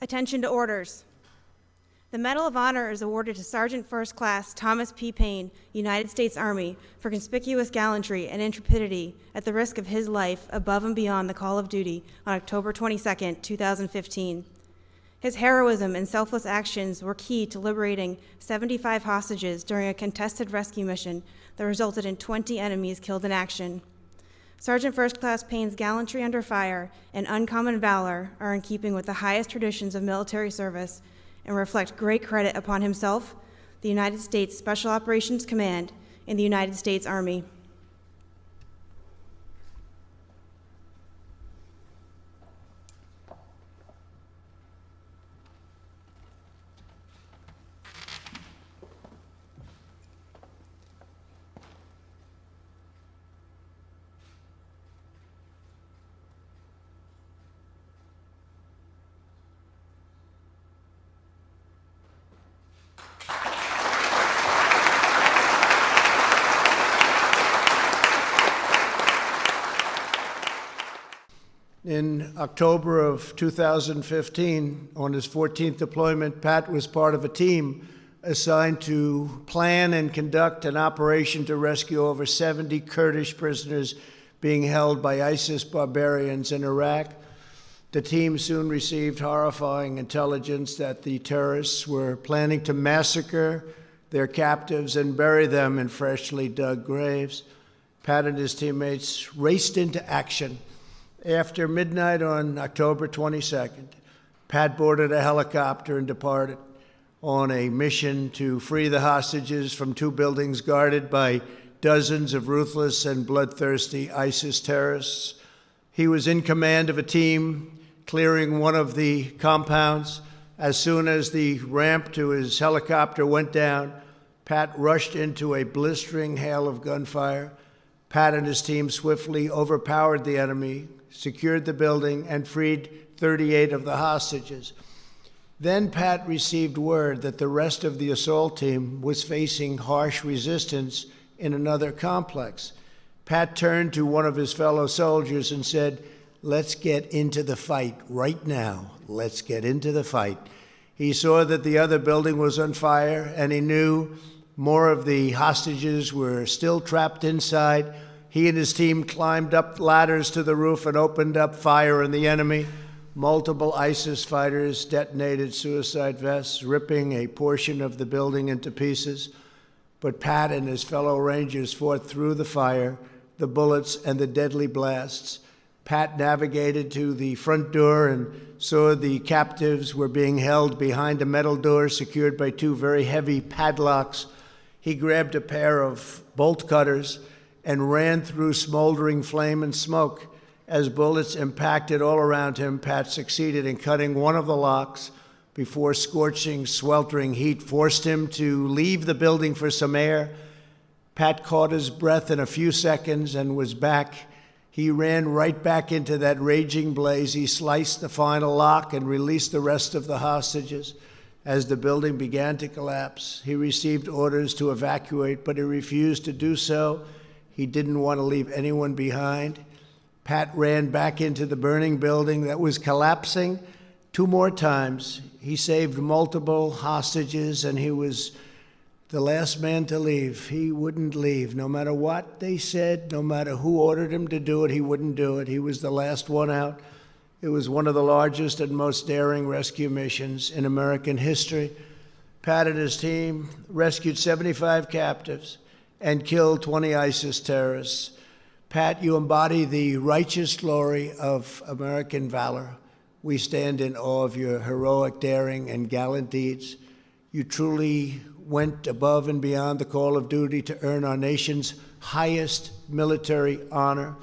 Attention to orders. The Medal of Honor is awarded to Sergeant First Class Thomas P. Payne, United States Army, for conspicuous gallantry and intrepidity at the risk of his life above and beyond the call of duty on October 22, 2015. His heroism and selfless actions were key to liberating 75 hostages during a contested rescue mission that resulted in 20 enemies killed in action. Sergeant First Class Payne's gallantry under fire and uncommon valor are in keeping with the highest traditions of military service and reflect great credit upon himself, the United States Special Operations Command, and the United States Army. In October of 2015, on his 14th deployment, Pat was part of a team assigned to plan and conduct an operation to rescue over 70 Kurdish prisoners being held by ISIS barbarians in Iraq. The team soon received horrifying intelligence that the terrorists were planning to massacre their captives and bury them in freshly dug graves. Pat and his teammates raced into action. After midnight on October 22nd, Pat boarded a helicopter and departed on a mission to free the hostages from two buildings guarded by dozens of ruthless and bloodthirsty ISIS terrorists. He was in command of a team clearing one of the compounds. As soon as the ramp to his helicopter went down, Pat rushed into a blistering hail of gunfire. Pat and his team swiftly overpowered the enemy, secured the building, and freed 38 of the hostages. Then Pat received word that the rest of the assault team was facing harsh resistance in another complex. Pat turned to one of his fellow soldiers and said, "Let's get into the fight right now. Let's get into the fight." He saw that the other building was on fire, and he knew more of the hostages were still trapped inside. He and his team climbed up ladders to the roof and opened up fire on the enemy. Multiple ISIS fighters detonated suicide vests, ripping a portion of the building into pieces. But Pat and his fellow Rangers fought through the fire, the bullets, and the deadly blasts. Pat navigated to the front door and saw the captives were being held behind a metal door secured by two very heavy padlocks. He grabbed a pair of bolt cutters and ran through smoldering flame and smoke. As bullets impacted all around him, Pat succeeded in cutting one of the locks before scorching, sweltering heat forced him to leave the building for some air. Pat caught his breath in a few seconds and was back. He ran right back into that raging blaze. He sliced the final lock and released the rest of the hostages. As the building began to collapse, he received orders to evacuate, but he refused to do so. He didn't want to leave anyone behind. Pat ran back into the burning building that was collapsing 2 more times. He saved multiple hostages, and he was the last man to leave. He wouldn't leave. No matter what they said, no matter who ordered him to do it, he wouldn't do it. He was the last one out. It was one of the largest and most daring rescue missions in American history. Pat and his team rescued 75 captives and killed 20 ISIS terrorists. Pat, you embody the righteous glory of American valor. We stand in awe of your heroic daring and gallant deeds. You truly went above and beyond the call of duty to earn our nation's highest military honor.